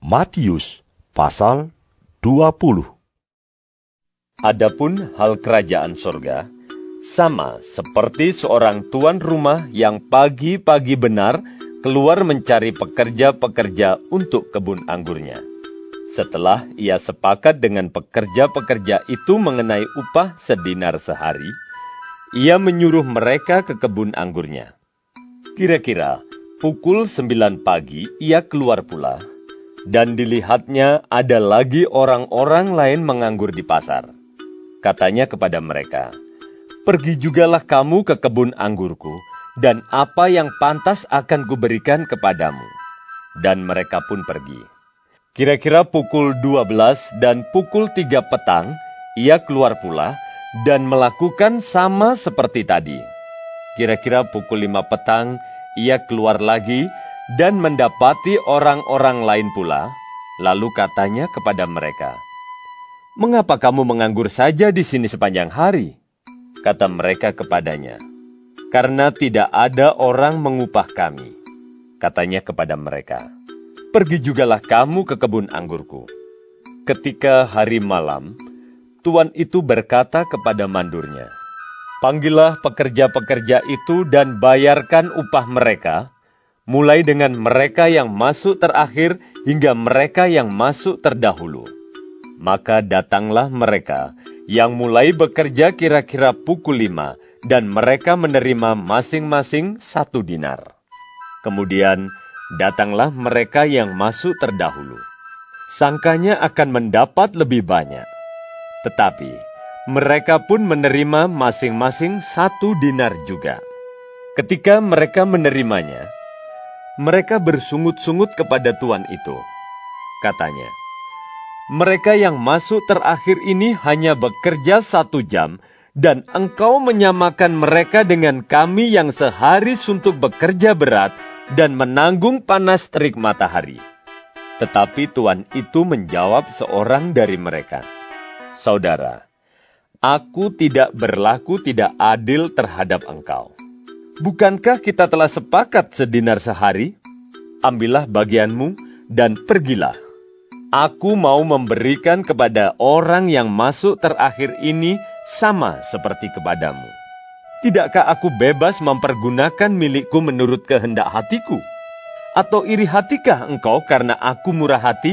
Matius pasal 20. Adapun hal kerajaan sorga, sama seperti seorang tuan rumah yang pagi-pagi benar keluar mencari pekerja-pekerja untuk kebun anggurnya. Setelah ia sepakat dengan pekerja-pekerja itu mengenai upah sedinar sehari, ia menyuruh mereka ke kebun anggurnya. Kira-kira pukul 9 pagi ia keluar pula, dan dilihatnya ada lagi orang-orang lain menganggur di pasar. Katanya kepada mereka, "Pergi jugalah kamu ke kebun anggurku, dan apa yang pantas akan kuberikan kepadamu." Dan mereka pun pergi. Kira-kira pukul 12 dan pukul 3 petang, ia keluar pula dan melakukan sama seperti tadi. Kira-kira pukul 5 petang, ia keluar lagi dan mendapati orang-orang lain pula, lalu katanya kepada mereka, "Mengapa kamu menganggur saja di sini sepanjang hari?" Kata mereka kepadanya, "Karena tidak ada orang mengupah kami." Katanya kepada mereka, "Pergi jugalah kamu ke kebun anggurku." Ketika hari malam, tuan itu berkata kepada mandurnya, "Panggillah pekerja-pekerja itu dan bayarkan upah mereka, mulai dengan mereka yang masuk terakhir hingga mereka yang masuk terdahulu." Maka datanglah mereka yang mulai bekerja kira-kira pukul 5, dan mereka menerima masing-masing 1 dinar. Kemudian datanglah mereka yang masuk terdahulu. Sangkanya akan mendapat lebih banyak. Tetapi mereka pun menerima masing-masing 1 dinar juga. Ketika mereka menerimanya, mereka bersungut-sungut kepada tuan itu. Katanya, "Mereka yang masuk terakhir ini hanya bekerja 1 jam, dan engkau menyamakan mereka dengan kami yang sehari suntuk bekerja berat dan menanggung panas terik matahari." Tetapi tuan itu menjawab seorang dari mereka, "Saudara, aku tidak berlaku tidak adil terhadap engkau. Bukankah kita telah sepakat sedinar sehari? Ambillah bagianmu dan pergilah. Aku mau memberikan kepada orang yang masuk terakhir ini sama seperti kepadamu. Tidakkah aku bebas mempergunakan milikku menurut kehendak hatiku? Atau iri hatikah engkau karena aku murah hati?"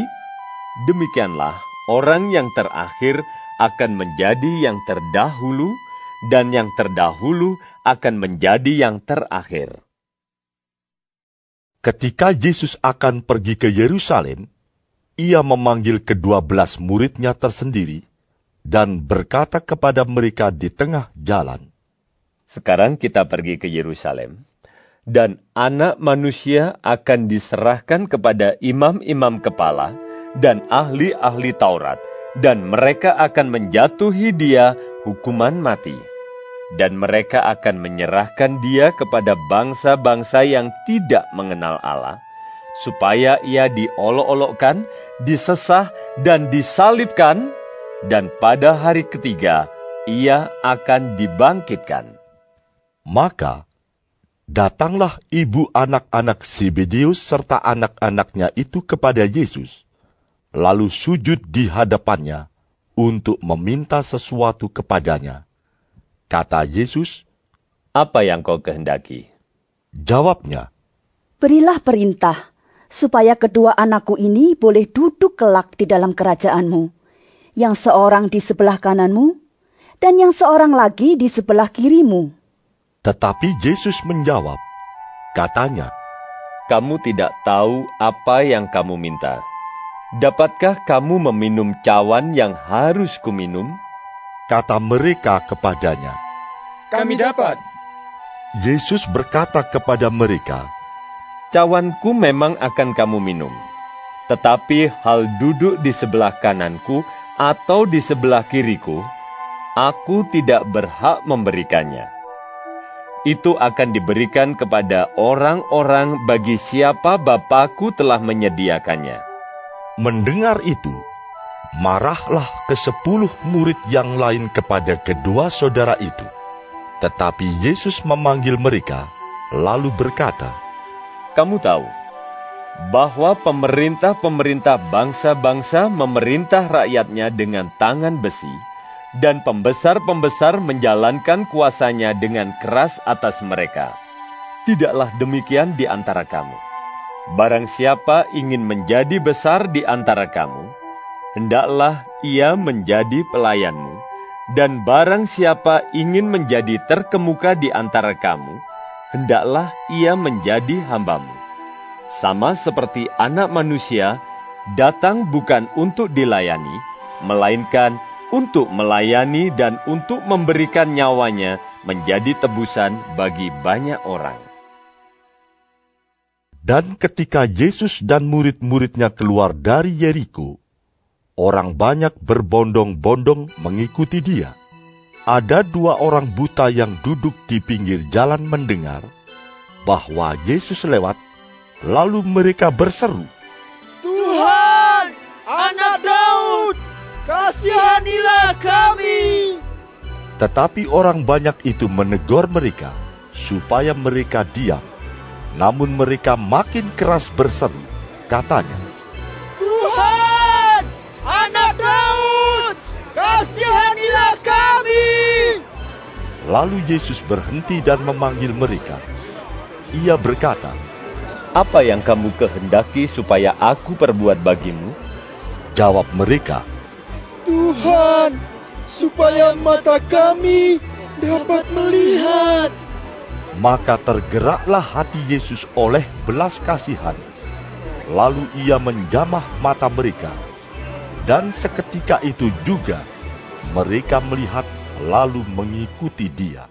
Demikianlah orang yang terakhir akan menjadi yang terdahulu, dan yang terdahulu akan menjadi yang terakhir. Ketika Yesus akan pergi ke Yerusalem, ia memanggil ke-12 muridnya tersendiri dan berkata kepada mereka di tengah jalan, "Sekarang kita pergi ke Yerusalem, dan Anak Manusia akan diserahkan kepada imam-imam kepala dan ahli-ahli Taurat, dan mereka akan menjatuhi dia hukuman mati. Dan mereka akan menyerahkan dia kepada bangsa-bangsa yang tidak mengenal Allah, supaya ia diolok-olokkan, disesah, dan disalibkan, dan pada hari ketiga ia akan dibangkitkan." Maka datanglah ibu anak-anak Zebedeus serta anak-anaknya itu kepada Yesus, lalu sujud di hadapannya untuk meminta sesuatu kepadanya. Kata Yesus, "Apa yang kau kehendaki?" Jawabnya, "Berilah perintah, supaya kedua anakku ini boleh duduk kelak di dalam kerajaanmu, yang seorang di sebelah kananmu, dan yang seorang lagi di sebelah kirimu." Tetapi Yesus menjawab, katanya, "Kamu tidak tahu apa yang kamu minta. Dapatkah kamu meminum cawan yang harus kuminum?" Kata mereka kepadanya. "Kami dapat." Yesus berkata kepada mereka, "Cawanku memang akan kamu minum, tetapi hal duduk di sebelah kananku atau di sebelah kiriku, aku tidak berhak memberikannya. Itu akan diberikan kepada orang-orang bagi siapa Bapa-Ku telah menyediakannya." Mendengar itu, marahlah ke-10 murid yang lain kepada kedua saudara itu. Tetapi Yesus memanggil mereka, lalu berkata, "Kamu tahu bahwa pemerintah-pemerintah bangsa-bangsa memerintah rakyatnya dengan tangan besi, dan pembesar-pembesar menjalankan kuasanya dengan keras atas mereka. Tidaklah demikian di antara kamu. Barang siapa ingin menjadi besar di antara kamu, hendaklah ia menjadi pelayanmu, dan barang siapa ingin menjadi terkemuka di antara kamu, hendaklah ia menjadi hambamu. Sama seperti Anak Manusia datang bukan untuk dilayani, melainkan untuk melayani dan untuk memberikan nyawanya menjadi tebusan bagi banyak orang. Dan ketika Yesus dan murid-muridnya keluar dari Yeriko, orang banyak berbondong-bondong mengikuti dia. Ada 2 orang buta yang duduk di pinggir jalan mendengar bahwa Yesus lewat, lalu mereka berseru, "Tuhan, Anak Daud, kasihanilah kami." Tetapi orang banyak itu menegur mereka, supaya mereka diam. Namun mereka makin keras berseru, katanya, "Tuhan, Anak Daud, kasihanilah kami." Lalu Yesus berhenti dan memanggil mereka. Ia berkata, Apa yang kamu kehendaki supaya aku perbuat bagimu? Jawab mereka, "Tuhan, supaya mata kami dapat melihat." Maka tergeraklah hati Yesus oleh belas kasihan. Lalu ia menjamah mata mereka. Dan seketika itu juga mereka melihat lalu mengikuti dia.